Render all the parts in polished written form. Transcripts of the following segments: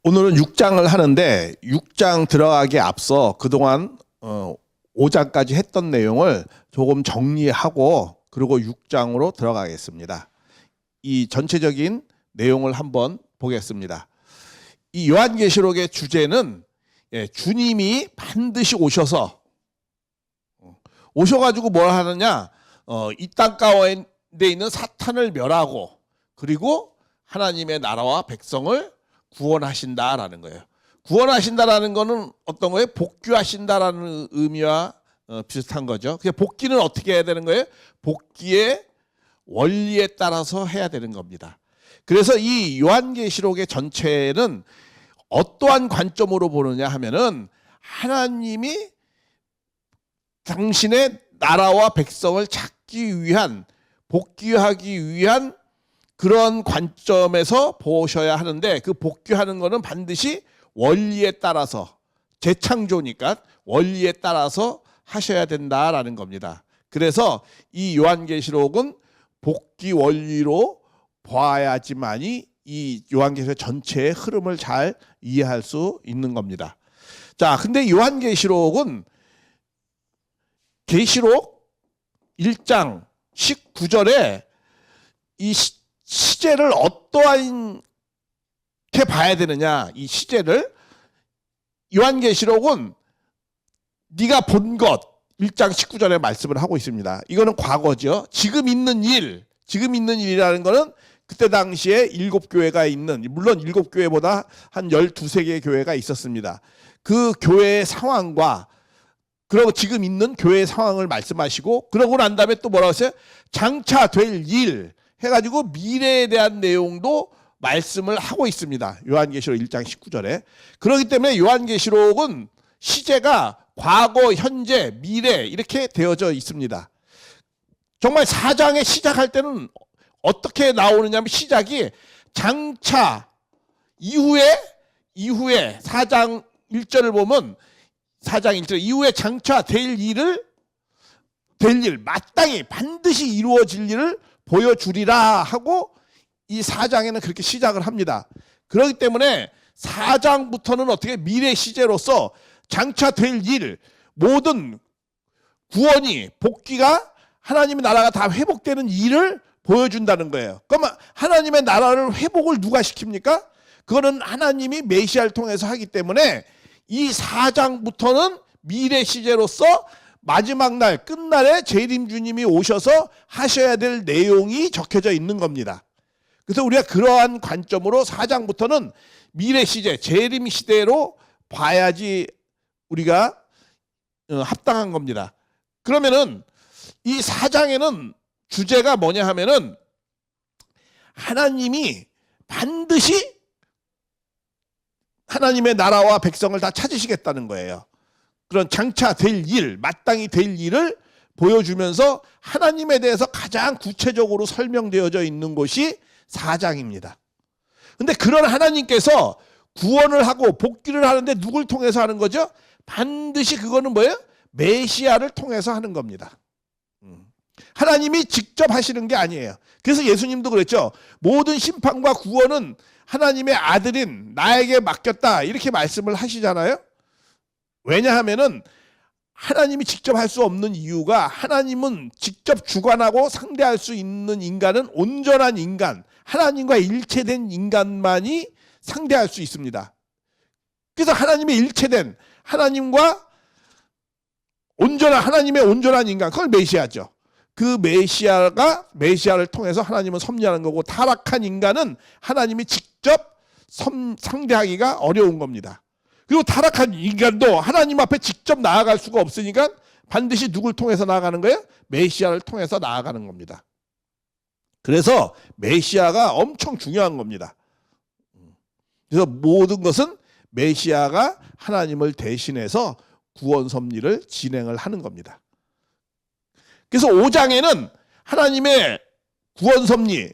오늘은 6장을 하는데 6장 들어가기에 앞서 그동안 5장까지 했던 내용을 조금 정리하고 그리고 6장으로 들어가겠습니다. 이 전체적인 내용을 한번 보겠습니다. 이 요한계시록의 주제는 주님이 반드시 오셔가지고 뭘 하느냐, 이 땅 가운데 있는 사탄을 멸하고 그리고 하나님의 나라와 백성을 구원하신다라는 거예요. 구원하신다라는 거는 어떤 거예요? 복귀하신다라는 의미와 비슷한 거죠. 그래서 복귀는 어떻게 해야 되는 거예요? 복귀의 원리에 따라서 해야 되는 겁니다. 그래서 이 요한계시록의 전체는 어떠한 관점으로 보느냐 하면은 하나님이 당신의 나라와 백성을 찾기 위한, 복귀하기 위한 그런 관점에서 보셔야 하는데, 그 복귀하는 것은 반드시 원리에 따라서, 재창조니까 원리에 따라서 하셔야 된다라는 겁니다. 그래서 이 요한계시록은 복귀 원리로 봐야지만이 이 요한계시록 전체의 흐름을 잘 이해할 수 있는 겁니다. 자, 근데 요한계시록은 계시록 1장 19절에 이 시제를 어떠하게 봐야 되느냐, 이 시제를 요한계시록은 네가 본 것 1장 19절에 말씀을 하고 있습니다. 이거는 과거죠. 지금 있는 일이라는 거는 그때 당시에 7교회가 있는, 물론 7교회보다 한 12~13개의 교회가 있었습니다. 그 교회의 상황과 그리고 지금 있는 교회의 상황을 말씀하시고, 그러고 난 다음에 또 뭐라고 했어요? 장차 될 일 해가지고 미래에 대한 내용도 말씀을 하고 있습니다. 요한계시록 1장 19절에. 그렇기 때문에 요한계시록은 시제가 과거, 현재, 미래 이렇게 되어져 있습니다. 정말 4장에 시작할 때는 어떻게 나오느냐 하면, 시작이 장차 이후에 4장 1절을 보면 4장 1절 이후에 장차 될 일, 마땅히 반드시 이루어질 일을 보여주리라 하고 이 4장에는 그렇게 시작을 합니다. 그렇기 때문에 4장부터는 어떻게 미래 시제로서 장차 될 일, 모든 구원이, 복귀가, 하나님의 나라가 다 회복되는 일을 보여준다는 거예요. 그러면 하나님의 나라를 회복을 누가 시킵니까? 그거는 하나님이 메시아를 통해서 하기 때문에 이 4장부터는 미래 시제로서 마지막 날, 끝날에 재림 주님이 오셔서 하셔야 될 내용이 적혀져 있는 겁니다. 그래서 우리가 그러한 관점으로 4장부터는 미래 시제, 재림 시대로 봐야지 우리가 합당한 겁니다. 그러면은 이 4장에는 주제가 뭐냐 하면은 하나님이 반드시 하나님의 나라와 백성을 다 찾으시겠다는 거예요. 그런 장차 될 일, 마땅히 될 일을 보여주면서 하나님에 대해서 가장 구체적으로 설명되어져 있는 곳이 4장입니다. 근데 그런 하나님께서 구원을 하고 복귀를 하는데 누굴 통해서 하는 거죠? 반드시 그거는 뭐예요? 메시아를 통해서 하는 겁니다. 하나님이 직접 하시는 게 아니에요. 그래서 예수님도 그랬죠. 모든 심판과 구원은 하나님의 아들인 나에게 맡겼다, 이렇게 말씀을 하시잖아요. 왜냐하면은 하나님이 직접 할 수 없는 이유가, 하나님은 직접 주관하고 상대할 수 있는 인간은 온전한 인간, 하나님과 일체된 인간만이 상대할 수 있습니다. 그래서 하나님의 일체된, 하나님과 하나님의 온전한 인간, 그걸 메시아죠. 그 메시아를 통해서 하나님은 섭리하는 거고, 타락한 인간은 하나님이 직접 상대하기가 어려운 겁니다. 그리고 타락한 인간도 하나님 앞에 직접 나아갈 수가 없으니까 반드시 누굴 통해서 나아가는 거예요? 메시아를 통해서 나아가는 겁니다. 그래서 메시아가 엄청 중요한 겁니다. 그래서 모든 것은 메시아가 하나님을 대신해서 구원 섭리를 진행을 하는 겁니다. 그래서 5장에는 하나님의 구원 섭리,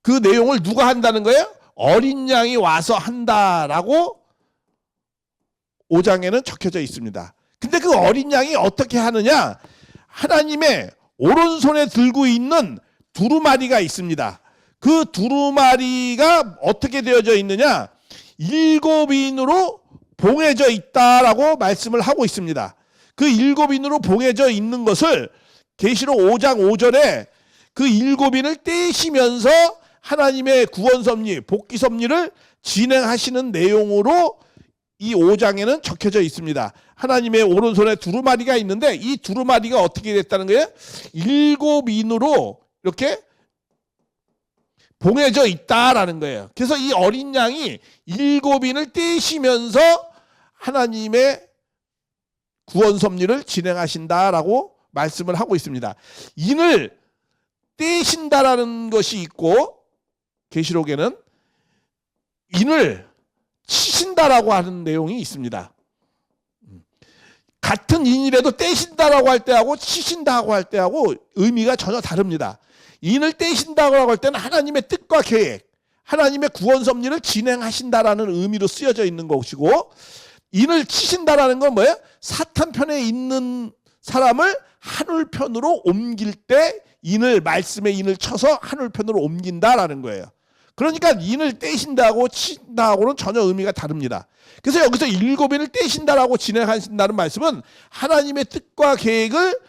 그 내용을 누가 한다는 거예요? 어린 양이 와서 한다라고 5장에는 적혀져 있습니다. 근데 그 어린 양이 어떻게 하느냐? 하나님의 오른손에 들고 있는 두루마리가 있습니다. 그 두루마리가 어떻게 되어져 있느냐? 일곱인으로 봉해져 있다라고 말씀을 하고 있습니다. 그 일곱인으로 봉해져 있는 것을 계시록 5장 5절에 그 일곱인을 떼시면서 하나님의 구원 섭리, 복귀 섭리를 진행하시는 내용으로 이 5장에는 적혀져 있습니다. 하나님의 오른손에 두루마리가 있는데 이 두루마리가 어떻게 됐다는 거예요? 일곱인으로 이렇게 봉해져 있다라는 거예요. 그래서 이 어린 양이 일곱인을 떼시면서 하나님의 구원 섭리를 진행하신다라고 말씀을 하고 있습니다. 인을 떼신다라는 것이 있고 계시록에는 인을 치신다라고 하는 내용이 있습니다. 같은 인이라도 떼신다라고 할 때하고 치신다고 할 때하고 의미가 전혀 다릅니다. 인을 떼신다고 할 때는 하나님의 뜻과 계획, 하나님의 구원 섭리를 진행하신다라는 의미로 쓰여져 있는 것이고, 인을 치신다라는 건 뭐예요? 사탄 편에 있는 사람을 하늘편으로 옮길 때 말씀의 인을 쳐서 하늘편으로 옮긴다라는 거예요. 그러니까 인을 떼신다고 치신다고는 전혀 의미가 다릅니다. 그래서 여기서 일곱인을 떼신다라고 진행하신다는 말씀은 하나님의 뜻과 계획을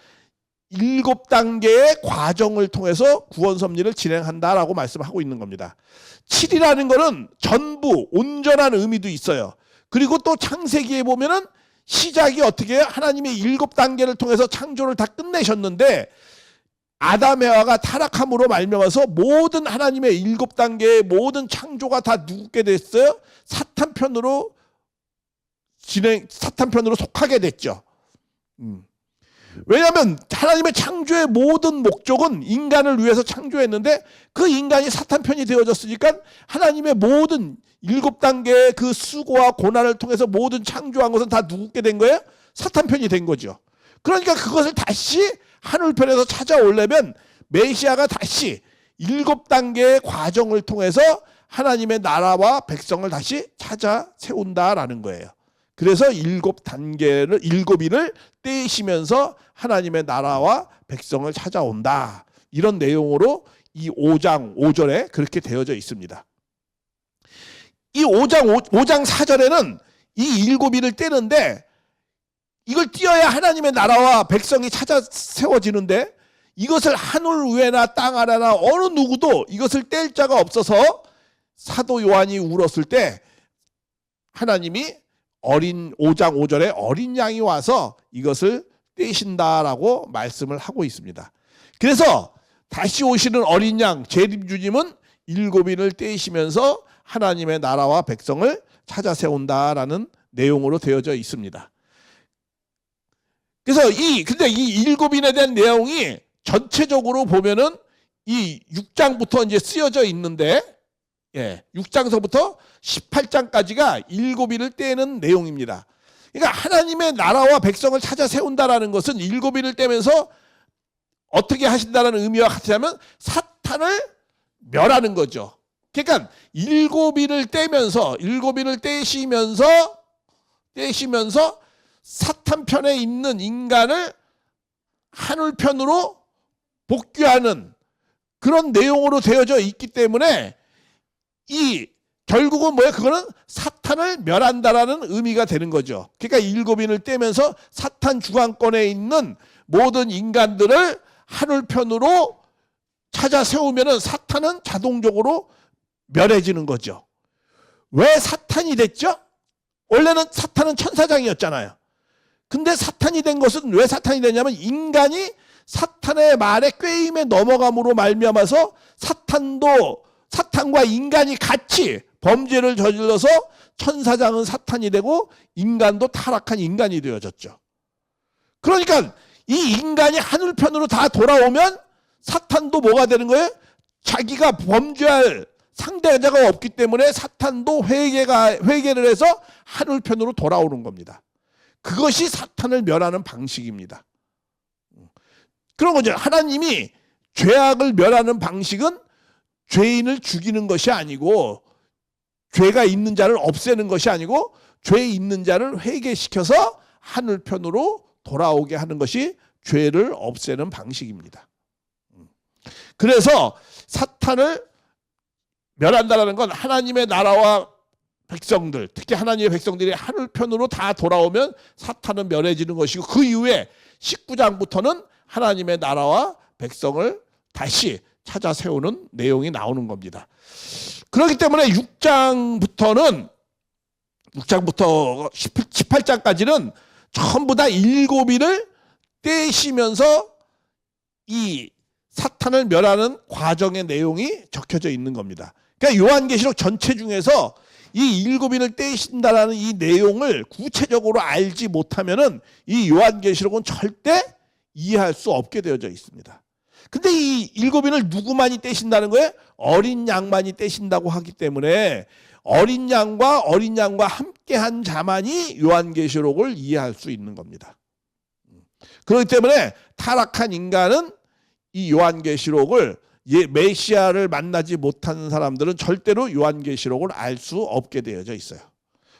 7단계의 과정을 통해서 구원 섭리를 진행한다라고 말씀하고 있는 겁니다. 7이라는 것은 전부, 온전한 의미도 있어요. 그리고 또 창세기에 보면은 시작이 어떻게 해요? 하나님의 7단계를 통해서 창조를 다 끝내셨는데 아담 에와가 타락함으로 말미암아서 모든 하나님의 7단계의 모든 창조가 다 누구게 됐어요? 사탄 편으로 속하게 됐죠. 왜냐하면 하나님의 창조의 모든 목적은 인간을 위해서 창조했는데 그 인간이 사탄 편이 되어졌으니까 하나님의 모든 7단계의 그 수고와 고난을 통해서 모든 창조한 것은 다 누구게 된 거예요? 사탄 편이 된 거죠. 그러니까 그것을 다시 하늘편에서 찾아오려면 메시아가 다시 7단계의 과정을 통해서 하나님의 나라와 백성을 다시 찾아 세운다라는 거예요. 그래서 7인을 떼시면서 하나님의 나라와 백성을 찾아온다. 이런 내용으로 이 5장 5절에 그렇게 되어져 있습니다. 이 5장 4절에는 이 7인을 떼는데 이걸 띄어야 하나님의 나라와 백성이 찾아 세워지는데 이것을 하늘 위에나 땅 아래나 어느 누구도 이것을 뗄 자가 없어서 사도 요한이 울었을 때 하나님이 5장 5절에 어린 양이 와서 이것을 떼신다라고 말씀을 하고 있습니다. 그래서 다시 오시는 어린 양 재림주님은 7인을 떼시면서 하나님의 나라와 백성을 찾아 세운다라는 내용으로 되어져 있습니다. 그래서 근데 이 7인에 대한 내용이 전체적으로 보면은 이 6장부터 이제 쓰여져 있는데 6장서부터 18장까지가 7인을 떼는 내용입니다. 그러니까 하나님의 나라와 백성을 찾아 세운다라는 것은 7인을 떼면서 어떻게 하신다는 의미와 같으냐면 사탄을 멸하는 거죠. 그러니까 7인을 떼시면서 사탄 편에 있는 인간을 하늘 편으로 복귀하는 그런 내용으로 되어져 있기 때문에 결국은 뭐예요? 그거는 사탄을 멸한다라는 의미가 되는 거죠. 그러니까 7인을 떼면서 사탄 주관권에 있는 모든 인간들을 하늘 편으로 찾아 세우면은 사탄은 자동적으로 멸해지는 거죠. 왜 사탄이 됐죠? 원래는 사탄은 천사장이었잖아요. 근데 사탄이 된 것은 왜 사탄이 됐냐면 인간이 사탄의 말에 꾀임에 넘어감으로 말미암아서 사탄과 인간이 같이 범죄를 저질러서 천사장은 사탄이 되고 인간도 타락한 인간이 되어졌죠. 그러니까 이 인간이 하늘편으로 다 돌아오면 사탄도 뭐가 되는 거예요? 자기가 범죄할 상대자가 없기 때문에 사탄도 회개를 해서 하늘편으로 돌아오는 겁니다. 그것이 사탄을 멸하는 방식입니다. 그런 거죠. 하나님이 죄악을 멸하는 방식은 죄인을 죽이는 것이 아니고 죄가 있는 자를 없애는 것이 아니고 죄 있는 자를 회개시켜서 하늘편으로 돌아오게 하는 것이 죄를 없애는 방식입니다. 그래서 사탄을 멸한다는 건 하나님의 나라와 백성들, 특히 하나님의 백성들이 하늘편으로 다 돌아오면 사탄은 멸해지는 것이고, 그 이후에 19장부터는 하나님의 나라와 백성을 다시 찾아 세우는 내용이 나오는 겁니다. 그렇기 때문에 6장부터 18장까지는 전부 다 일곱인을 떼시면서 이 사탄을 멸하는 과정의 내용이 적혀져 있는 겁니다. 그러니까 요한계시록 전체 중에서 이 일곱인을 떼신다라는 이 내용을 구체적으로 알지 못하면은 이 요한계시록은 절대 이해할 수 없게 되어져 있습니다. 근데 이 일곱인을 누구만이 떼신다는 거예요? 어린 양만이 떼신다고 하기 때문에 어린 양과 함께한 자만이 요한계시록을 이해할 수 있는 겁니다. 그렇기 때문에 타락한 인간은 이 요한계시록을 메시아를 만나지 못하는 사람들은 절대로 요한계시록을 알 수 없게 되어져 있어요.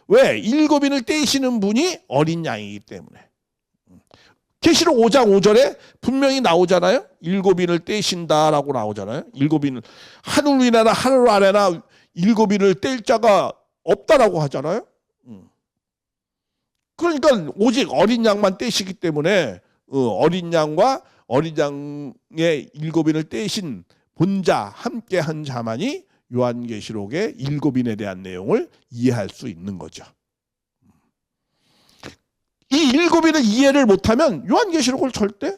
왜? 일곱인을 떼시는 분이 어린 양이기 때문에. 계시록 5장 5절에 분명히 나오잖아요. 일곱인을 떼신다라고 나오잖아요. 일곱인을 하늘 위나 하늘 아래나 일곱인을 뗄 자가 없다라고 하잖아요. 그러니까 오직 어린 양만 떼시기 때문에 어린 양과 어린 양의 일곱인을 떼신 본자 함께 한 자만이 요한계시록의 일곱인에 대한 내용을 이해할 수 있는 거죠. 이 일곱인을 이해를 못하면 요한계시록을 절대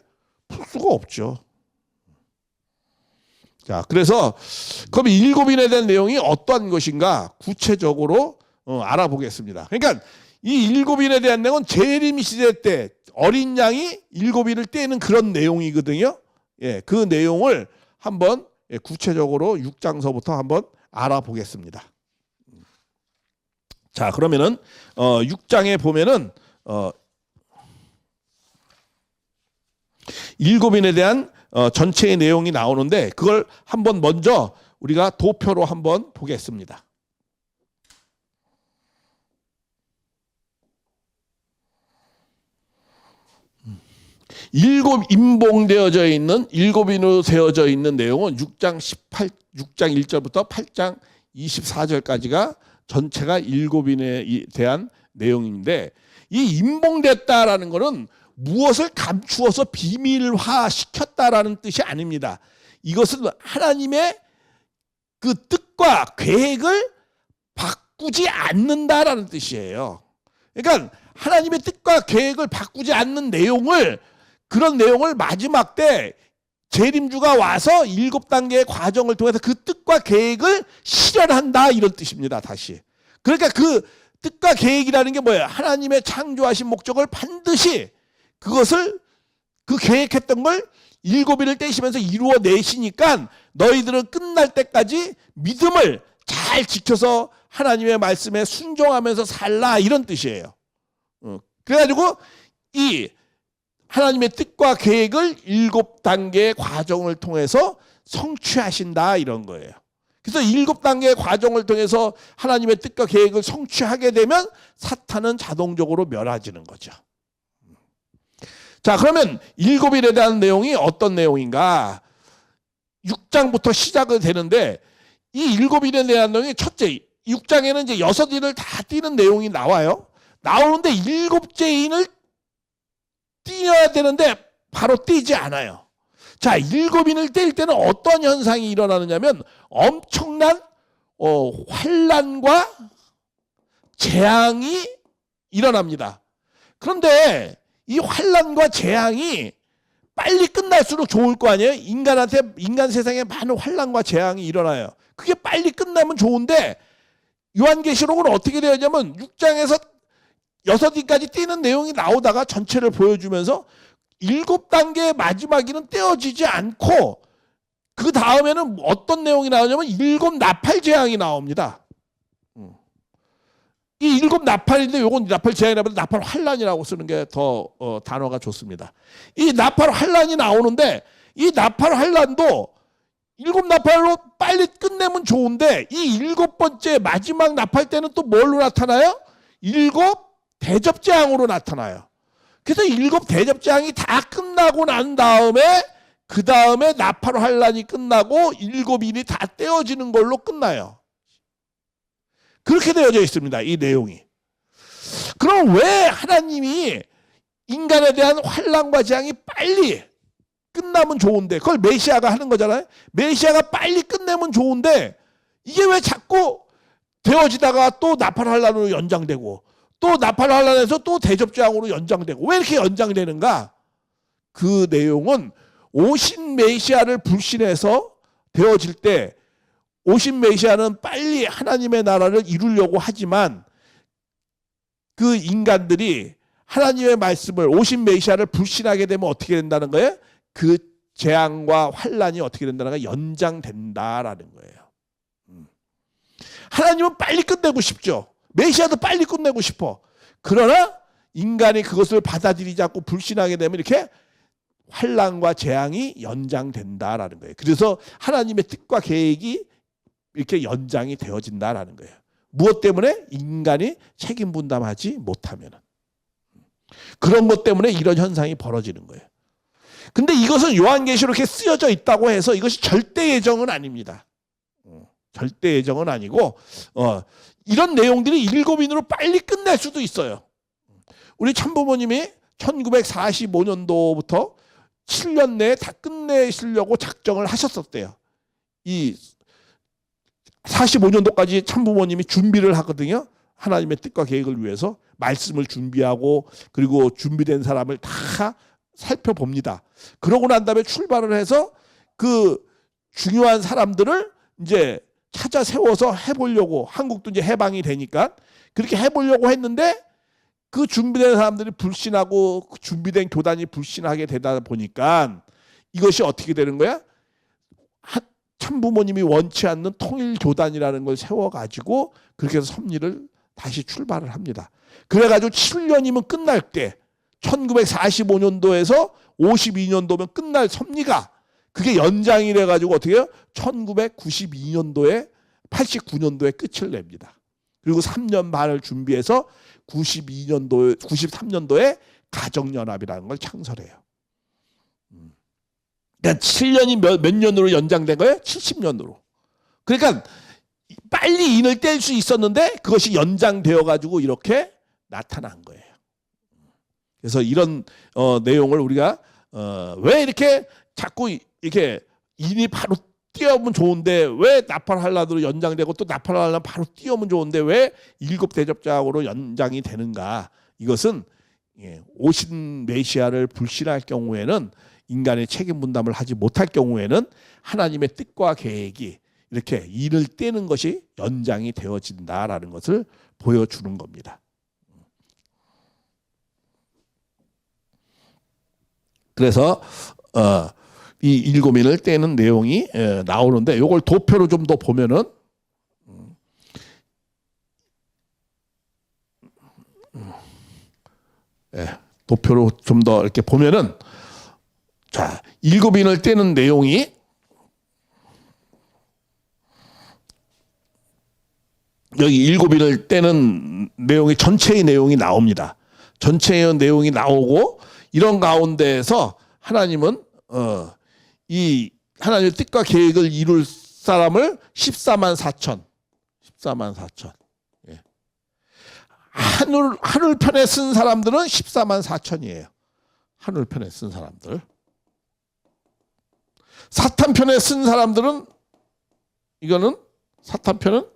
풀 수가 없죠. 자, 그래서 그럼 일곱인에 대한 내용이 어떠한 것인가 구체적으로 알아보겠습니다. 그러니까 이 일곱인에 대한 내용은 재림 시대 때 어린 양이 일곱인을 떼는 그런 내용이거든요. 예, 그 내용을 한번 구체적으로 6장서부터 한번 알아보겠습니다. 자, 그러면은 6장에 보면은 일곱인에 대한 전체의 내용이 나오는데 그걸 한번 먼저 우리가 도표로 한번 보겠습니다. 일곱 임봉되어져 있는 일곱인으로 세워져 있는 내용은 6장 1절부터 8장 24절까지가 전체가 일곱인에 대한 내용인데 이 임봉됐다라는 것은 무엇을 감추어서 비밀화 시켰다라는 뜻이 아닙니다. 이것은 하나님의 그 뜻과 계획을 바꾸지 않는다라는 뜻이에요. 그러니까 하나님의 뜻과 계획을 바꾸지 않는 내용을 그런 내용을 마지막 때 재림주가 와서 7단계의 과정을 통해서 그 뜻과 계획을 실현한다 이런 뜻입니다. 다시. 그러니까 그 뜻과 계획이라는 게 뭐예요? 하나님의 창조하신 목적을 반드시 그것을 그 계획했던 걸 일곱인을 떼시면서 이루어내시니까 너희들은 끝날 때까지 믿음을 잘 지켜서 하나님의 말씀에 순종하면서 살라 이런 뜻이에요. 그래가지고 이 하나님의 뜻과 계획을 7단계의 과정을 통해서 성취하신다 이런 거예요. 그래서 7단계의 과정을 통해서 하나님의 뜻과 계획을 성취하게 되면 사탄은 자동적으로 멸해지는 거죠. 자, 그러면 일곱인에 대한 내용이 어떤 내용인가? 6장부터 시작이 되는데 이 일곱인에 대한 내용이 첫째, 6장에는 이제 6인을 다 띄는 내용이 나와요. 나오는데 7째 인을 띄어야 되는데 바로 띄지 않아요. 자, 일곱인을 뗄 때는 어떤 현상이 일어나느냐면 엄청난 환난과 재앙이 일어납니다. 그런데 이 환난과 재앙이 빨리 끝날수록 좋을 거 아니에요? 인간 세상에 많은 환난과 재앙이 일어나요. 그게 빨리 끝나면 좋은데 요한계시록은 어떻게 되었냐면 6장에서 6인까지 띄는 내용이 나오다가 전체를 보여주면서 7단계의 마지막에는 떼어지지 않고 그 다음에는 어떤 내용이 나오냐면 7 나팔 재앙이 나옵니다. 이 7 나팔인데 요건 나팔 재앙이라면 나팔 환란이라고 쓰는 게 더 단어가 좋습니다. 이 나팔 환란이 나오는데 이 나팔 환란도 7 나팔로 빨리 끝내면 좋은데 이 7번째 마지막 나팔 때는 또 뭘로 나타나요? 7 대접재앙으로 나타나요. 그래서 7 대접재앙이 다 끝나고 난 다음에 그 다음에 나팔 환란이 끝나고 7인이 다 떼어지는 걸로 끝나요. 그렇게 되어져 있습니다. 이 내용이. 그럼 왜 하나님이 인간에 대한 환난과 재앙이 빨리 끝나면 좋은데, 그걸 메시아가 하는 거잖아요. 메시아가 빨리 끝내면 좋은데 이게 왜 자꾸 되어지다가 또 나팔환란으로 연장되고 또 나팔환란에서 또 대접재앙으로 연장되고, 왜 이렇게 연장되는가? 그 내용은 오신 메시아를 불신해서 되어질 때, 오신 메시아는 빨리 하나님의 나라를 이루려고 하지만 그 인간들이 하나님의 말씀을, 오신 메시아를 불신하게 되면 어떻게 된다는 거예요? 그 재앙과 환란이 어떻게 된다는 거예요? 연장된다라는 거예요. 하나님은 빨리 끝내고 싶죠. 메시아도 빨리 끝내고 싶어. 그러나 인간이 그것을 받아들이지 않고 불신하게 되면 이렇게 환난과 재앙이 연장된다라는 거예요. 그래서 하나님의 뜻과 계획이 이렇게 연장이 되어진다라는 거예요. 무엇 때문에? 인간이 책임 분담하지 못하면. 그런 것 때문에 이런 현상이 벌어지는 거예요. 근데 이것은 요한계시록에 쓰여져 있다고 해서 이것이 절대 예정은 아닙니다. 절대 예정은 아니고 이런 내용들이 일곱인으로 빨리 끝낼 수도 있어요. 우리 참부모님이 1945년도부터 7년 내에 다 끝내시려고 작정을 하셨었대요. 이 45년도까지 참부모님이 준비를 하거든요. 하나님의 뜻과 계획을 위해서 말씀을 준비하고, 그리고 준비된 사람을 다 살펴봅니다. 그러고 난 다음에 출발을 해서 그 중요한 사람들을 이제 찾아 세워서 해보려고, 한국도 이제 해방이 되니까 그렇게 해보려고 했는데 그 준비된 사람들이 불신하고 그 준비된 교단이 불신하게 되다 보니까 이것이 어떻게 되는 거야? 참부모님이 원치 않는 통일교단이라는 걸 세워가지고 그렇게 해서 섭리를 다시 출발을 합니다. 그래가지고 7년이면 끝날 때 1945년도에서 52년도면 끝날 섭리가 그게 연장이 돼가지고 어떻게 해요? 1992년도에 89년도에 끝을 냅니다. 그리고 3년 반을 준비해서 93년도에 가정연합이라는 걸 창설해요. 그러니까 7년이 몇 년으로 연장된 거예요? 70년으로. 그러니까 빨리 인을 뗄 수 있었는데 그것이 연장되어가지고 이렇게 나타난 거예요. 그래서 이런 내용을 우리가 왜 이렇게 자꾸 이렇게 인이 바로 뛰어오면 좋은데 왜 나팔환란으로 연장되고 또 나팔환란 바로 뛰어오면 좋은데 왜 일곱 대접자하고로 연장이 되는가? 이것은 오신 메시아를 불신할 경우에는, 인간의 책임 분담을 하지 못할 경우에는 하나님의 뜻과 계획이 이렇게 인을 떼는 것이 연장이 되어진다라는 것을 보여주는 겁니다. 그래서 이 일곱인을 떼는 내용이 나오는데, 이걸 도표로 좀 더 보면은 도표로 좀 더 이렇게 보면은, 자, 일곱인을 떼는 내용이 여기 일곱인을 떼는 내용이 전체의 내용이 나옵니다. 전체의 내용이 나오고, 이런 가운데에서 하나님은 이 하나님의 뜻과 계획을 이룰 사람을 14만 4천. 예. 하늘편에 쓴 사람들은 14만 4천이에요. 하늘편에 쓴 사람들. 사탄편에 쓴 사람들은, 이거는 사탄편은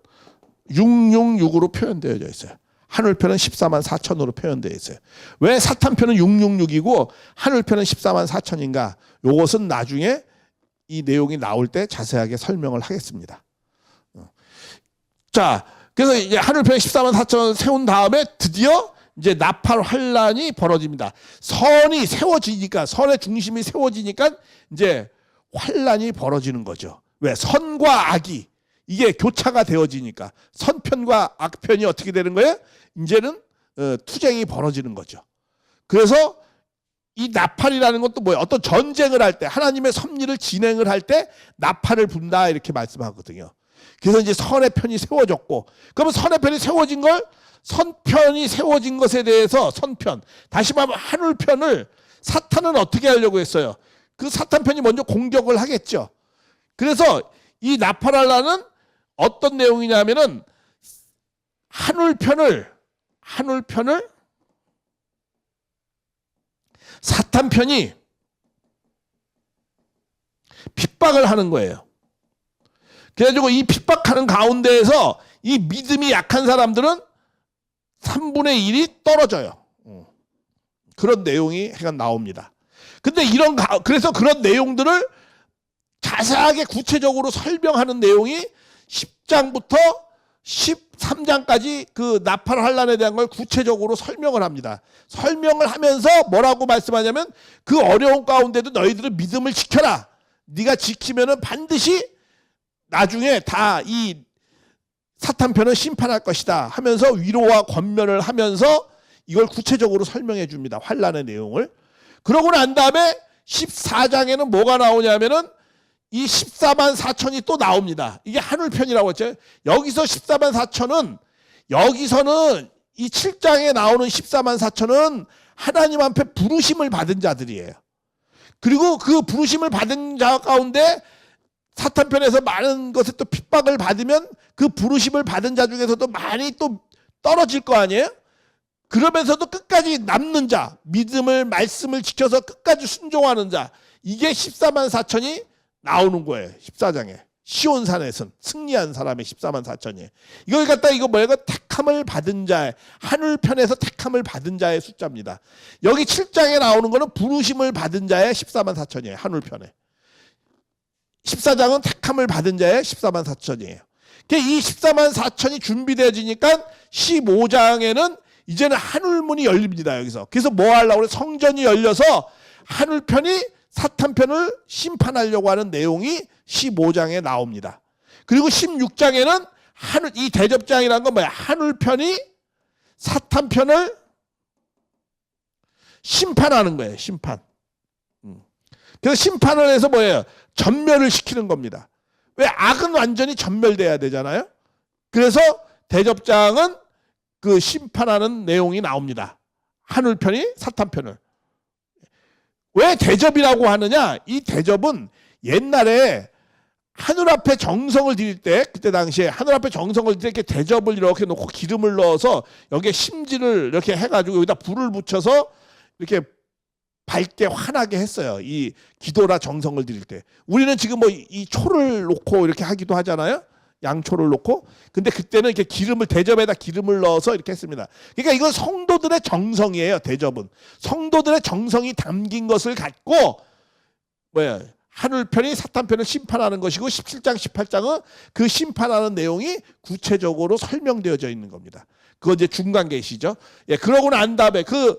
666으로 표현되어져 있어요. 하늘편은 14만 4천으로 표현되어 있어요. 왜 사탄편은 666이고 하늘편은 14만 4천인가? 이것은 나중에 이 내용이 나올 때 자세하게 설명을 하겠습니다. 자, 그래서 이제 하늘편 14만 4천을 세운 다음에 드디어 이제 나팔환란이 벌어집니다. 선이 세워지니까, 선의 중심이 세워지니까 이제 환란이 벌어지는 거죠. 왜? 선과 악이 이게 교차가 되어지니까 선편과 악편이 어떻게 되는 거예요? 이제는 투쟁이 벌어지는 거죠. 그래서 이 나팔이라는 것도 뭐예요? 어떤 전쟁을 할 때, 하나님의 섭리를 진행을 할 때 나팔을 분다 이렇게 말씀하거든요. 그래서 이제 선의 편이 세워졌고, 그러면 선의 편이 세워진 걸, 선편이 세워진 것에 대해서 선편, 다시 말하면 하늘편을 사탄은 어떻게 하려고 했어요? 그 사탄편이 먼저 공격을 하겠죠. 그래서 이 나팔환란은 어떤 내용이냐면은 한울편을 사탄편이 핍박을 하는 거예요. 그래가지고 이 핍박하는 가운데에서 이 믿음이 약한 사람들은 3분의 1이 떨어져요. 그런 내용이 나옵니다. 근데 그래서 그런 내용들을 자세하게 구체적으로 설명하는 내용이 10장부터 13장까지 그 나팔 환란에 대한 걸 구체적으로 설명을 합니다. 설명을 하면서 뭐라고 말씀하냐면 그 어려운 가운데도 너희들은 믿음을 지켜라. 네가 지키면은 반드시 나중에 다 이 사탄편은 심판할 것이다 하면서 위로와 권면을 하면서 이걸 구체적으로 설명해 줍니다. 환란의 내용을. 그러고 난 다음에 14장에는 뭐가 나오냐면은 이 14만 4천이 또 나옵니다. 이게 한울편이라고 했죠. 여기서 14만 4천은 여기서는 이 7장에 나오는 14만 4천은 하나님 앞에 부르심을 받은 자들이에요. 그리고 그 부르심을 받은 자 가운데 사탄편에서 많은 것에 또 핍박을 받으면 그 부르심을 받은 자 중에서도 많이 또 떨어질 거 아니에요? 그러면서도 끝까지 남는 자, 믿음을 말씀을 지켜서 끝까지 순종하는 자, 이게 14만 4천이 나오는 거예요. 14장에 시온산에선 승리한 사람의 14만 4천이 이걸 갖다 이거 뭐예요? 택함을 받은 자의 한울편에서 택함을 받은 자의 숫자입니다. 여기 7장에 나오는 거는 부르심을 받은 자의 14만 4천이에요. 한울편에 14장은 택함을 받은 자의 14만 4천이에요. 이 14만 4천이 준비되어지니까 15장에는 이제는 한울문이 열립니다. 여기서 그래서 뭐 하려고 그래? 성전이 열려서 한울편이 사탄편을 심판하려고 하는 내용이 15장에 나옵니다. 그리고 16장에는 이 대접장이라는 건 뭐야? 한울편이 사탄편을 심판하는 거예요. 심판. 그래서 심판을 해서 뭐예요? 전멸을 시키는 겁니다. 왜? 악은 완전히 전멸돼야 되잖아요. 그래서 대접장은 그 심판하는 내용이 나옵니다. 한울편이 사탄편을. 왜 대접이라고 하느냐? 이 대접은 옛날에 하늘 앞에 정성을 드릴 때, 그때 당시에 하늘 앞에 정성을 드릴 때 이렇게 대접을 이렇게 놓고 기름을 넣어서 여기에 심지를 이렇게 해가지고 여기다 불을 붙여서 이렇게 밝게 환하게 했어요. 이 기도라 정성을 드릴 때. 우리는 지금 뭐 이 초를 놓고 이렇게 하기도 하잖아요. 양초를 놓고. 근데 그때는 이렇게 대접에다 기름을 넣어서 이렇게 했습니다. 그러니까 이건 성도들의 정성이에요. 대접은. 성도들의 정성이 담긴 것을 갖고 한울편이 사탄편을 심판하는 것이고 17장, 18장은 그 심판하는 내용이 구체적으로 설명되어져 있는 겁니다. 그거 이제 중간 계시죠. 예, 그러고 난 다음에 그래서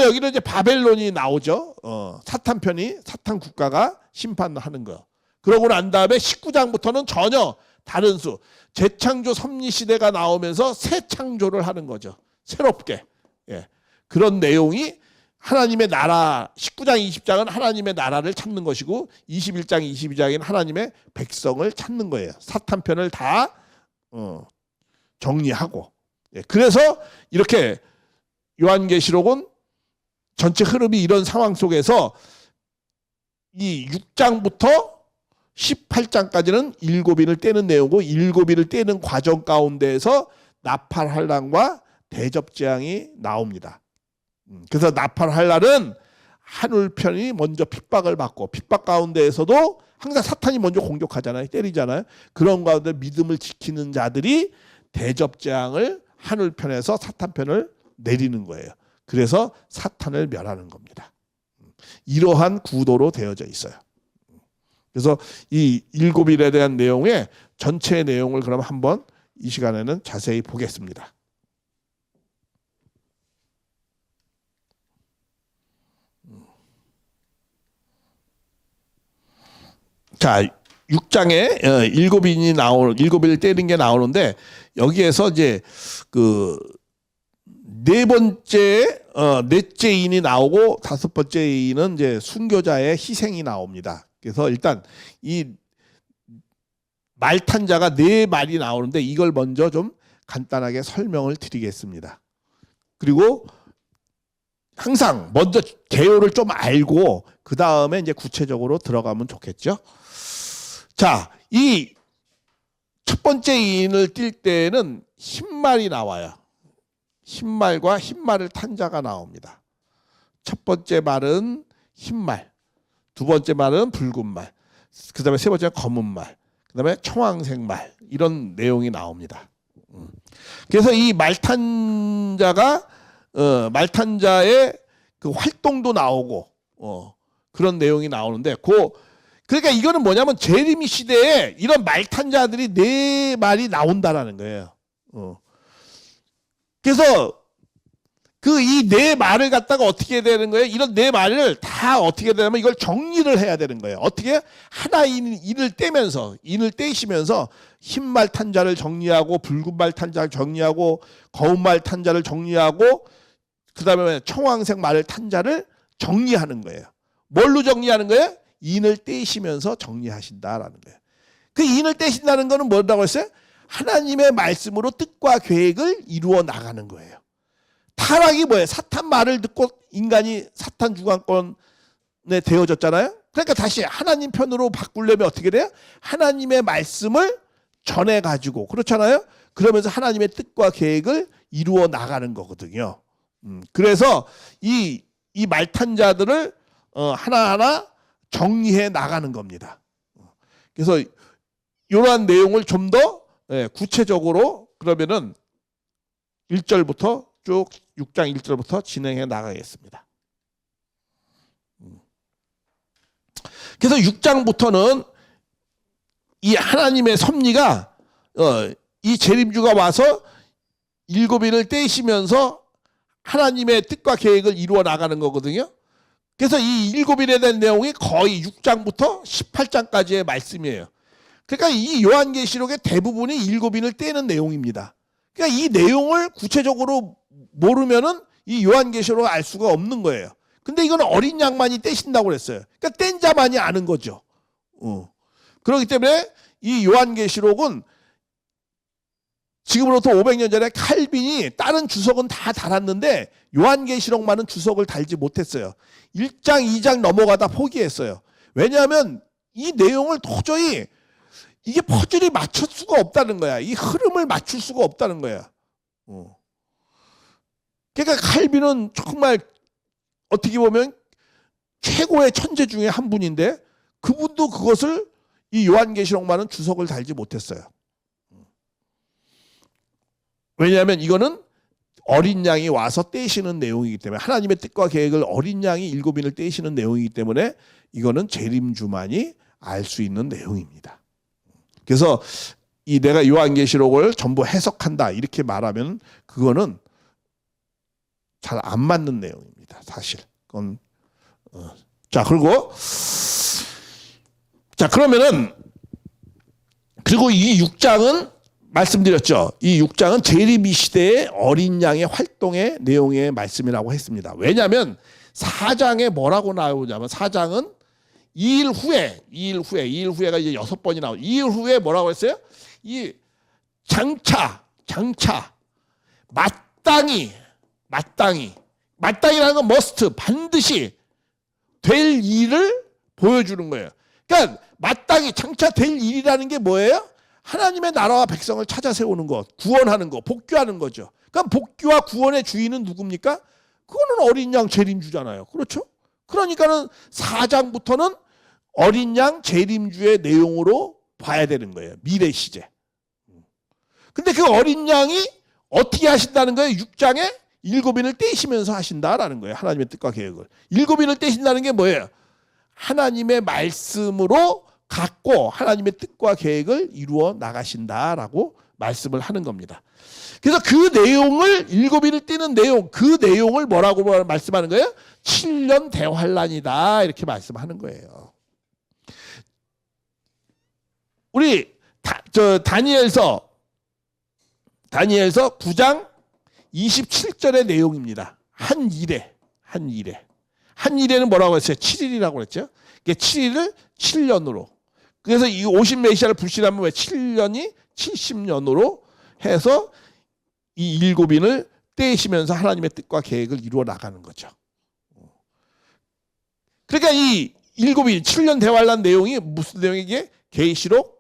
여기는 이제 바벨론이 나오죠. 사탄편이 사탄 국가가 심판하는 거. 그러고 난 다음에 19장부터는 전혀 다른 수. 재창조 섭리 시대가 나오면서 새 창조를 하는 거죠. 새롭게. 예. 그런 내용이 하나님의 나라 19장 20장은 하나님의 나라를 찾는 것이고 21장 22장에는 하나님의 백성을 찾는 거예요. 사탄편을 다 정리하고. 예. 그래서 이렇게 요한계시록은 전체 흐름이 이런 상황 속에서 이 6장부터 18장까지는 일곱인을 떼는 내용이고 일곱인을 떼는 과정 가운데에서 나팔 환란과 대접 재앙이 나옵니다. 그래서 나팔 환란은 한울편이 먼저 핍박을 받고 핍박 가운데에서도 항상 사탄이 먼저 공격하잖아요. 때리잖아요. 그런 가운데 믿음을 지키는 자들이 대접 재앙을 한울편에서 사탄편을 내리는 거예요. 그래서 사탄을 멸하는 겁니다. 이러한 구도로 되어져 있어요. 그래서 이 일곱일에 대한 내용의 전체 내용을 그럼 한번 이 시간에는 자세히 보겠습니다. 자, 6장에 일곱일 때리는 게 나오는데 여기에서 이제 넷째 인이 나오고 다섯 번째 인은 이제 순교자의 희생이 나옵니다. 그래서 일단 이 말탄 자가 4말이 나오는데 이걸 먼저 좀 간단하게 설명을 드리겠습니다. 그리고 항상 먼저 개요를 좀 알고 그 다음에 이제 구체적으로 들어가면 좋겠죠. 자, 이 첫 번째 인을 띌 때는 흰말이 나와요. 흰말과 흰말을 탄 자가 나옵니다. 첫 번째 말은 흰말, 두 번째 말은 붉은 말, 그 다음에 세 번째는 검은 말, 그 다음에 청황색 말, 이런 내용이 나옵니다. 그래서 이 말탄자가 말탄자의 그 활동도 나오고 그런 내용이 나오는데 그러니까 이거는 뭐냐면 제레미 시대에 이런 말탄자들이 네 말이 나온다라는 거예요. 그래서 그 이 네 말을 갖다가 어떻게 해야 되는 거예요? 이런 네 말을 다 어떻게 되냐면 이걸 정리를 해야 되는 거예요. 어떻게? 하나 인을 떼면서 인을 떼시면서 흰말 탄자를 정리하고 붉은 말 탄자를 정리하고 검은 말 탄자를 정리하고 그 다음에 청황색 말을 탄자를 정리하는 거예요. 뭘로 정리하는 거예요? 인을 떼시면서 정리하신다라는 거예요. 그 인을 떼신다는 거는 뭐라고 했어요? 하나님의 말씀으로 뜻과 계획을 이루어 나가는 거예요. 타락이 뭐예요? 사탄 말을 듣고 인간이 사탄 주관권에 되어졌잖아요. 그러니까 다시 하나님 편으로 바꾸려면 어떻게 돼요? 하나님의 말씀을 전해가지고 그렇잖아요. 그러면서 하나님의 뜻과 계획을 이루어 나가는 거거든요. 그래서 이 말탄자들을 하나하나 정리해 나가는 겁니다. 그래서 이러한 내용을 좀 더 구체적으로 그러면은 1절부터 쭉 6장 1절부터 진행해 나가겠습니다. 그래서 6장부터는 이 하나님의 섭리가 이 재림주가 와서 일곱인을 떼시면서 하나님의 뜻과 계획을 이루어 나가는 거거든요. 그래서 이 일곱인에 대한 내용이 거의 6장부터 18장까지의 말씀이에요. 그러니까 이 요한계시록의 대부분이 일곱인을 떼는 내용입니다. 그러니까 이 내용을 구체적으로 모르면은 이 요한계시록을 알 수가 없는 거예요. 근데 이건 어린 양만이 떼신다고 그랬어요. 그러니까 뗀 자만이 아는 거죠. 그렇기 때문에 이 요한계시록은 지금으로부터 500년 전에 칼빈이 다른 주석은 다 달았는데 요한계시록만은 주석을 달지 못했어요. 1장, 2장 넘어가다 포기했어요. 왜냐하면 이 내용을 도저히 이게 퍼즐이 맞출 수가 없다는 거야. 이 흐름을 맞출 수가 없다는 거야. 그러니까 칼빈은 정말 어떻게 보면 최고의 천재 중에 한 분인데 그분도 그것을 이 요한계시록만은 주석을 달지 못했어요. 왜냐하면 이거는 어린 양이 와서 떼시는 내용이기 때문에 하나님의 뜻과 계획을 어린 양이 일곱인을 떼시는 내용이기 때문에 이거는 재림주만이 알 수 있는 내용입니다. 그래서 이 내가 요한계시록을 전부 해석한다 이렇게 말하면 그거는 잘 안 맞는 내용입니다. 사실. 그건 자 그리고 자 그러면은 그리고 이 6장은 말씀드렸죠. 이 6장은 재림이 시대의 어린 양의 활동의 내용의 말씀이라고 했습니다. 왜냐하면 4장에 뭐라고 나오냐면 4장은 2일 후에가 이제 6번이 나오죠. 2일 후에 뭐라고 했어요? 이 장차 마땅히라는 건 must 반드시 될 일을 보여주는 거예요. 그러니까 마땅히 장차 될 일이라는 게 뭐예요? 하나님의 나라와 백성을 찾아 세우는 것, 구원하는 것, 복귀하는 거죠. 그럼 복귀와 구원의 주인은 누굽니까? 그거는 어린 양 재림주잖아요. 그렇죠? 그러니까는 4장부터는 어린 양 재림주의 내용으로 봐야 되는 거예요. 미래 시제. 근데 그 어린 양이 어떻게 하신다는 거예요? 6장에 일곱인을 떼시면서 하신다라는 거예요. 하나님의 뜻과 계획을. 일곱인을 떼신다는 게 뭐예요? 하나님의 말씀으로 갖고 하나님의 뜻과 계획을 이루어 나가신다라고 말씀을 하는 겁니다. 그래서 그 내용을 일곱인을 떼는 내용, 그 내용을 뭐라고 말씀하는 거예요? 7년 대환란이다 이렇게 말씀하는 거예요. 우리 다니엘서 9장 27절의 내용입니다. 한 일에는 뭐라고 했어요? 7일이라고 그랬죠. 7일을 7년으로. 그래서 이 50메시아를 불신하면 왜 7년이 70년으로 해서 이 일곱인을 떼시면서 하나님의 뜻과 계획을 이루어 나가는 거죠. 그러니까 이 일곱인 7년 대환란 내용이 무슨 내용이게? 계시록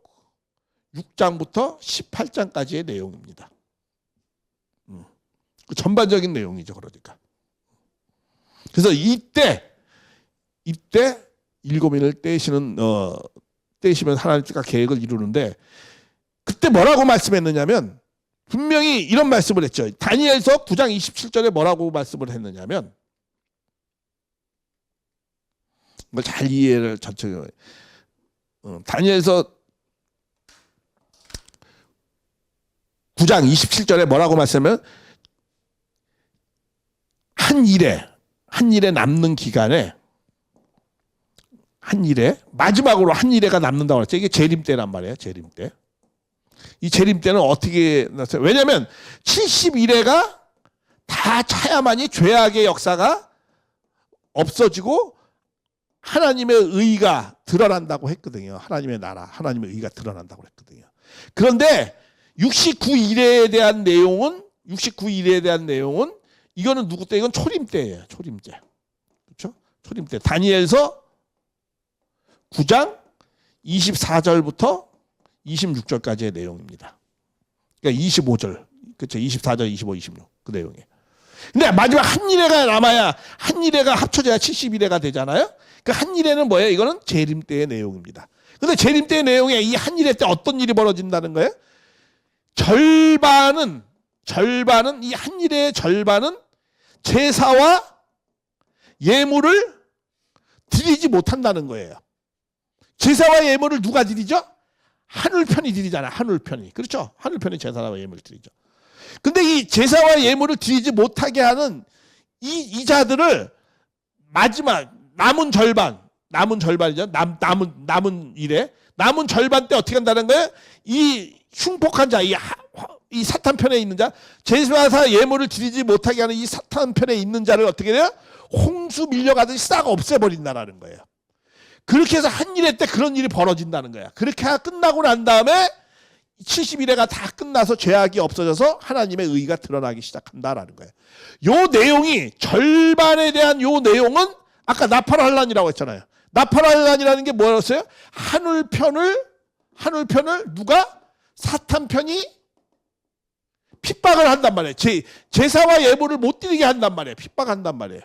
6장부터 18장까지의 내용입니다. 그 전반적인 내용이죠. 그러니까. 그래서 이때 일곱인을 떼시면 하나님께서 계획을 이루는데 그때 뭐라고 말씀했느냐면 분명히 이런 말씀을 했죠. 다니엘서 9장 27절에 뭐라고 말씀을 했느냐면 이걸 잘 이해를 전체적으로 다니엘서 9장 27절에 뭐라고 말씀하면 한 일에 남는 기간에 마지막으로 한 일에가 남는다고 했죠. 이게 재림 때란 말이에요. 재림 때. 이 재림 때는 어떻게 났어요? 왜냐하면 71회가 다 차야만이 죄악의 역사가 없어지고 하나님의 의가 드러난다고 했거든요. 하나님의 나라, 하나님의 의가 드러난다고 했거든요. 그런데 69일에 대한 내용은 이거는 누구 때? 이건 초림 때예요. 초림 때. 그렇죠? 초림 때. 다니엘서 9장 24절부터 26절까지의 내용입니다. 그러니까 25절. 그렇죠? 24절, 25, 26. 그 내용이에요. 근데 마지막 한 일회가 남아야 한 일회가 합쳐져야 71회가 되잖아요. 그 한 일회는 뭐예요? 이거는 재림 때의 내용입니다. 근데 재림 때의 내용에 이 한 일회 때 어떤 일이 벌어진다는 거예요? 절반은 이 한 일회의 절반은 제사와 예물을 드리지 못한다는 거예요. 제사와 예물을 누가 드리죠? 하늘편이 드리잖아요. 하늘편이. 그렇죠? 하늘편이 제사와 예물을 드리죠. 근데 이 제사와 예물을 드리지 못하게 하는 이 자들을 마지막 남은 절반이죠. 남은 일에 남은 절반 때 어떻게 한다는 거예요? 이 흉폭한 자, 이 사탄 편에 있는 자, 제사와 예물을 드리지 못하게 하는 이 사탄 편에 있는 자를 어떻게 해요? 홍수 밀려가듯이 싹 없애버린다라는 거예요. 그렇게 해서 한 일회 때 그런 일이 벌어진다는 거야. 그렇게 끝나고 난 다음에 70일회가 다 끝나서 죄악이 없어져서 하나님의 의가 드러나기 시작한다라는 거예요. 요 내용이 절반에 대한 요 내용은 아까 나팔환란이라고 했잖아요. 나팔환란이라는 게 뭐였어요? 하늘편을 누가? 사탄 편이 핍박을 한단 말이에요. 제사와 예물을 못 드리게 한단 말이에요. 핍박한단 말이에요.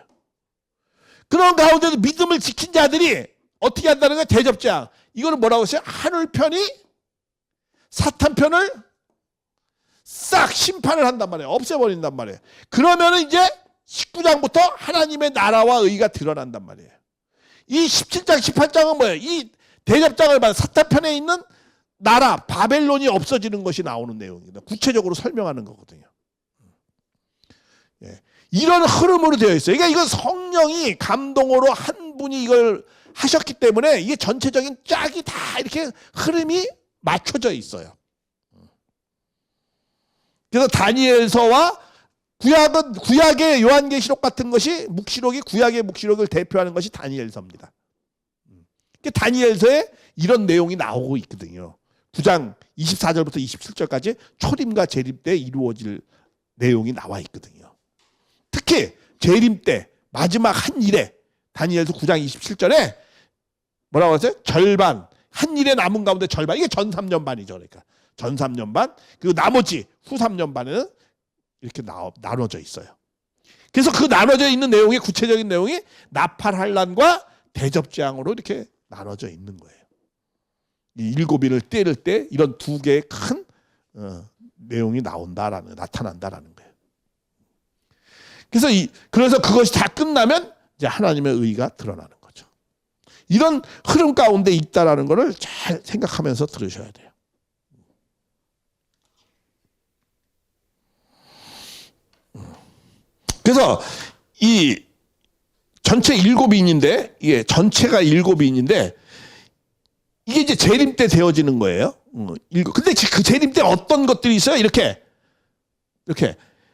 그런 가운데도 믿음을 지킨 자들이 어떻게 한다는 거예요? 대접장. 이거는 뭐라고 했어요? 하늘편이 사탄 편을 싹 심판을 한단 말이에요. 없애버린단 말이에요. 그러면은 이제 19장부터 하나님의 나라와 의가 드러난단 말이에요. 이 17장, 18장은 뭐예요? 이 대접장을 받은 사탄 편에 있는 나라, 바벨론이 없어지는 것이 나오는 내용입니다. 구체적으로 설명하는 거거든요. 예. 이런 흐름으로 되어 있어요. 그러니까 이건 성령이 감동으로 한 분이 이걸 하셨기 때문에 이게 전체적인 짝이 다 이렇게 흐름이 맞춰져 있어요. 그래서 다니엘서와 구약의 요한계시록 같은 것이 구약의 묵시록을 대표하는 것이 다니엘서입니다. 다니엘서에 이런 내용이 나오고 있거든요. 9장 24절부터 27절까지 초림과 재림 때 이루어질 내용이 나와 있거든요. 특히 재림 때 마지막 한 일에 다니엘서 9장 27절에 뭐라고 했어요? 절반, 한 일에 남은 가운데 절반. 이게 전 3년 반이죠. 그러니까 전 3년 반, 그리고 나머지 후 3년 반에는 이렇게 나눠져 있어요. 그래서 그 나눠져 있는 내용의 구체적인 내용이 나팔환란과 대접재앙으로 이렇게 나눠져 있는 거예요. 이 일곱인을 때릴 때 이런 두 개의 큰 내용이 나타난다라는 거예요. 그래서 그것이 다 끝나면 이제 하나님의 의가 드러나는 거죠. 이런 흐름 가운데 있다라는 것을 잘 생각하면서 들으셔야 돼요. 그래서 이 전체 7인인데 이게 전체가 7인인데 이게 이제 재림 때 되어지는 거예요. 근데 그 재림 때 어떤 것들이 있어요? 이렇게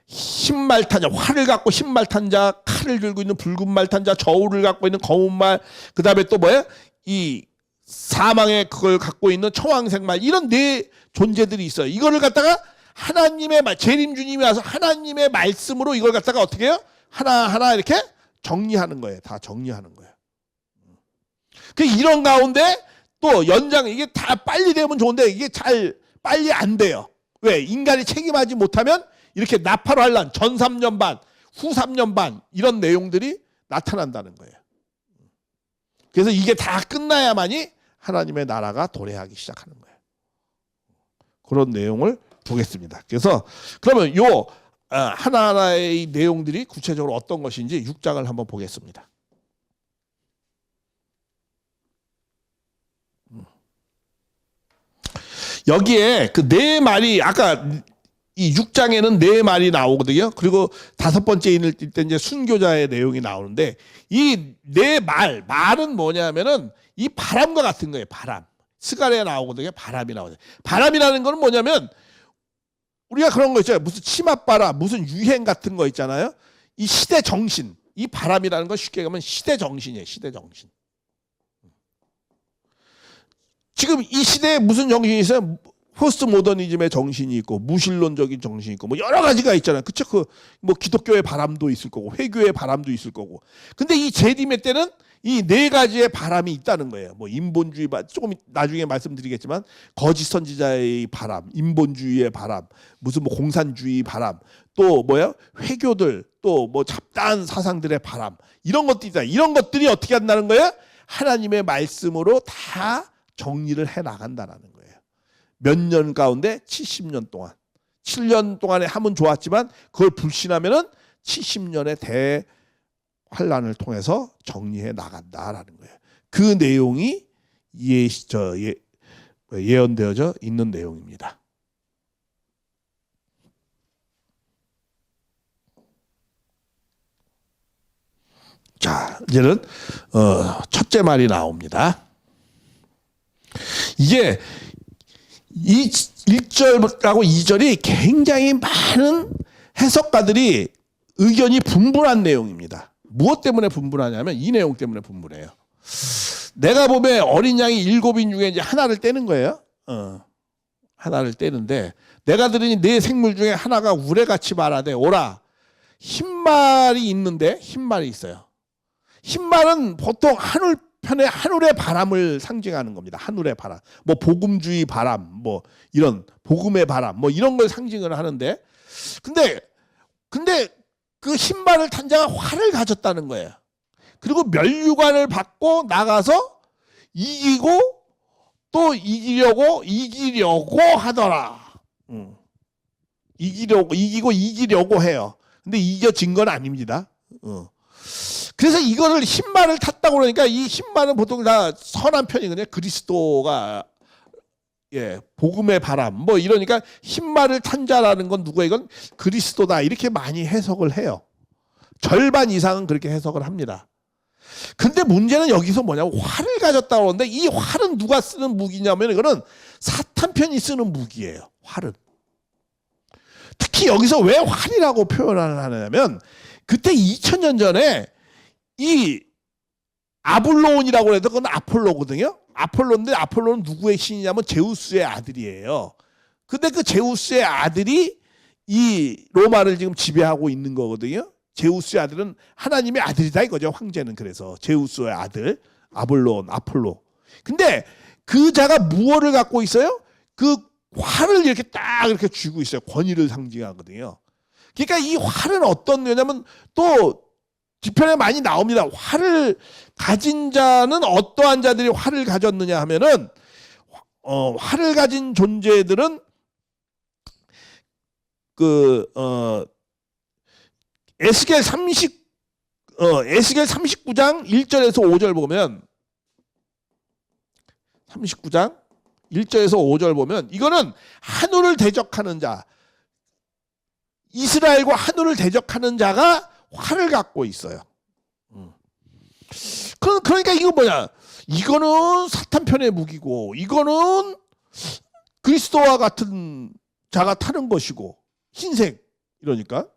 흰말 탄 자, 활을 갖고 흰말 탄 자, 칼을 들고 있는 붉은 말 탄 자, 저울을 갖고 있는 검은 말, 그 다음에 또 뭐예요? 이 사망의 그걸 갖고 있는 청황색 말, 이런 네 존재들이 있어요. 이거를 갖다가 하나님의 재림 주님이 와서 하나님의 말씀으로 이걸 갖다가 어떻게 해요? 하나하나 이렇게 정리하는 거예요. 다 정리하는 거예요. 이런 가운데 또 이게 다 빨리 되면 좋은데 이게 잘 빨리 안 돼요. 왜? 인간이 책임하지 못하면 이렇게 나팔환란, 전 3년 반, 후 3년 반 이런 내용들이 나타난다는 거예요. 그래서 이게 다 끝나야만이 하나님의 나라가 도래하기 시작하는 거예요. 그런 내용을 보겠습니다. 그래서 그러면 요 하나하나의 내용들이 구체적으로 어떤 것인지 6장을 한번 보겠습니다. 여기에 그 네 말이 아까 이 6장에는 네 말이 나오거든요. 그리고 5번째 인을 띌 때 이제 순교자의 내용이 나오는데 이 네 말은 뭐냐면은 이 바람과 같은 거예요. 바람. 스가랴에 나오거든요. 바람이 나오죠. 바람이라는 거는 뭐냐면 우리가 그런 거 있잖아요. 무슨 치맛바람, 무슨 유행 같은 거 있잖아요. 이 시대 정신. 이 바람이라는 건 쉽게 가면 시대 정신이에요. 시대 정신. 지금 이 시대에 무슨 정신이 있어요? 포스트 모더니즘의 정신이 있고 무신론적인 정신이 있고 뭐 여러 가지가 있잖아요. 그쵸? 뭐 기독교의 바람도 있을 거고 회교의 바람도 있을 거고. 근데 이 재림의 때는 이 네 가지의 바람이 있다는 거예요. 뭐 인본주의 조금 나중에 말씀드리겠지만 거짓 선지자의 바람, 인본주의의 바람, 무슨 뭐 공산주의 바람, 또 뭐야? 회교들, 또 뭐 잡다한 사상들의 바람. 이런 것들이 있다. 이런 것들이 어떻게 한다는 거예요? 하나님의 말씀으로 다 정리를 해 나간다는 거예요. 몇 년 가운데 70년 동안. 7년 동안에 하면 좋았지만 그걸 불신하면은 70년의 대환란을 통해서 정리해 나간다라는 거예요. 그 내용이 예언되어져 있는 내용입니다. 자, 이제는 첫째 말이 나옵니다. 이게 이 1절하고 2절이 굉장히 많은 해석가들이 의견이 분분한 내용입니다. 무엇 때문에 분분하냐면 이 내용 때문에 분분해요. 내가 보면 어린 양이 7인 중에 이제 하나를 떼는 거예요. 하나를 떼는데 내가 들으니 네 생물 중에 하나가 우레같이 말하되 오라. 흰말이 있는데 흰말이 있어요. 흰말은 보통 하늘의 바람을 상징하는 겁니다. 하늘의 바람, 뭐 복음주의 바람, 뭐 이런 복음의 바람, 뭐 이런 걸 상징을 하는데, 근데 그 흰말을 탄 자가 활을 가졌다는 거예요. 그리고 멸류관을 받고 나가서 이기고 또 이기려고 하더라. 이기려고 해요. 근데 이겨진 건 아닙니다. 그래서 이거를 흰말을 탔다고 그러니까 이 흰말은 보통 다 선한 편이거든요. 그리스도가 복음의 바람 뭐 이러니까 흰말을 탄 자라는 건 누구야? 이건 그리스도다 이렇게 많이 해석을 해요. 절반 이상은 그렇게 해석을 합니다. 근데 문제는 여기서 뭐냐면 활을 가졌다고 하는데 이 활은 누가 쓰는 무기냐면 이거는 사탄 편이 쓰는 무기예요. 활은. 특히 여기서 왜 활이라고 표현을 하냐면 그때 2000년 전에 이 아블로온이라고 해도 그건 아폴로거든요. 아폴로인데 아폴로는 누구의 신이냐면 제우스의 아들이에요. 근데 그 제우스의 아들이 이 로마를 지금 지배하고 있는 거거든요. 제우스의 아들은 하나님의 아들이다 이거죠. 황제는. 그래서 제우스의 아들 아볼론, 아폴로. 근데 그 자가 무엇을 갖고 있어요? 그 활을 이렇게 딱 이렇게 쥐고 있어요. 권위를 상징하거든요. 그러니까 이 활은 어떤 거냐면 또 뒤편에 많이 나옵니다. 활을 가진 자는 어떠한 자들이 활을 가졌느냐 하면은 활을 가진 존재들은 에스겔 39장 1절에서 5절 보면 39장 1절에서 5절 보면 이거는 하늘을 대적하는 자, 이스라엘과 하늘을 대적하는 자가 활을 갖고 있어요. 그러니까 이거 뭐냐? 이거는 사탄 편의 무기고 이거는 그리스도와 같은 자가 타는 것이고 흰색 이러니까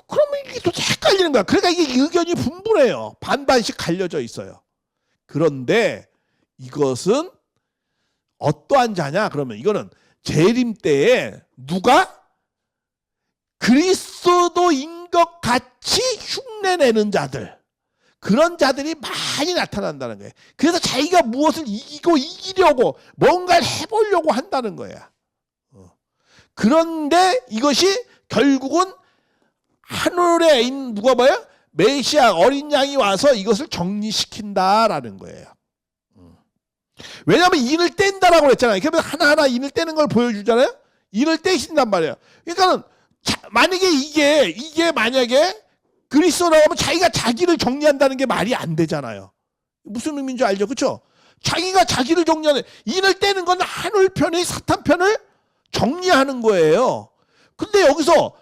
그러면 이게 또 헷갈리는 거야. 그러니까 이게 의견이 분분해요. 반반씩 갈려져 있어요. 그런데 이것은 어떠한 자냐? 그러면 이거는 재림 때에 누가 그리스도인 것 같이 흉내내는 자들, 그런 자들이 많이 나타난다는 거예요. 그래서 자기가 무엇을 이기려고 뭔가를 해보려고 한다는 거야. 그런데 이것이 결국은 하늘에 있는 누가 뭐야? 메시아 어린 양이 와서 이것을 정리시킨다라는 거예요. 왜냐하면 인을 뗀다라고 그랬잖아요. 그러면 하나하나 인을 떼는 걸 보여주잖아요. 인을 떼신단 말이에요. 그러니까는 만약에 이게 만약에 그리스도라고 하면 자기가 자기를 정리한다는 게 말이 안 되잖아요. 무슨 의미인 줄 알죠? 그렇죠? 자기가 자기를 정리하는, 인을 떼는 건 하늘 편이 사탄 편을 정리하는 거예요. 근데 여기서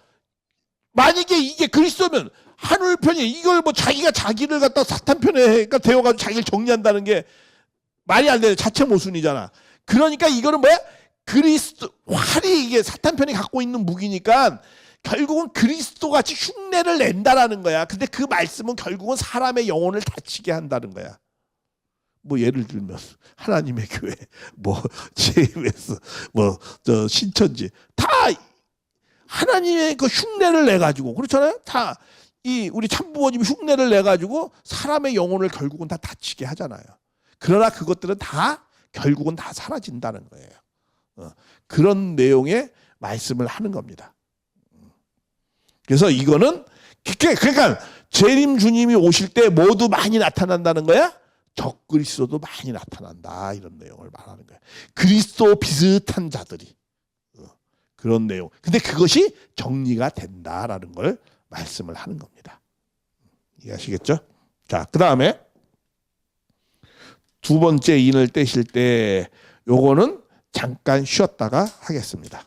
만약에 이게 그리스도면 하늘 편이 이걸 뭐 자기가 자기를 갖다 사탄 편에 되어가지고 자기를 정리한다는 게 말이 안 되는 자체 모순이잖아. 그러니까 이거는 뭐야? 그리스도 활이 이게 사탄 편이 갖고 있는 무기니까 결국은 그리스도 같이 흉내를 낸다라는 거야. 근데 그 말씀은 결국은 사람의 영혼을 다치게 한다는 거야. 뭐 예를 들면 하나님의 교회, 뭐 JMS, 뭐 저 신천지 다 하나님의 그 흉내를 내 가지고 그렇잖아요. 다 이 우리 참부모님 흉내를 내 가지고 사람의 영혼을 결국은 다 다치게 하잖아요. 그러나 그것들은 다 결국은 다 사라진다는 거예요. 그런 내용의 말씀을 하는 겁니다. 그래서 이거는 그러니까 재림 주님이 오실 때 모두 많이 나타난다는 거야. 적그리스도도 많이 나타난다 이런 내용을 말하는 거야. 그리스도 비슷한 자들이 그런 내용. 근데 그것이 정리가 된다라는 걸 말씀을 하는 겁니다. 이해하시겠죠? 자, 그 다음에 두 번째 인을 떼실 때 요거는 잠깐 쉬었다가 하겠습니다.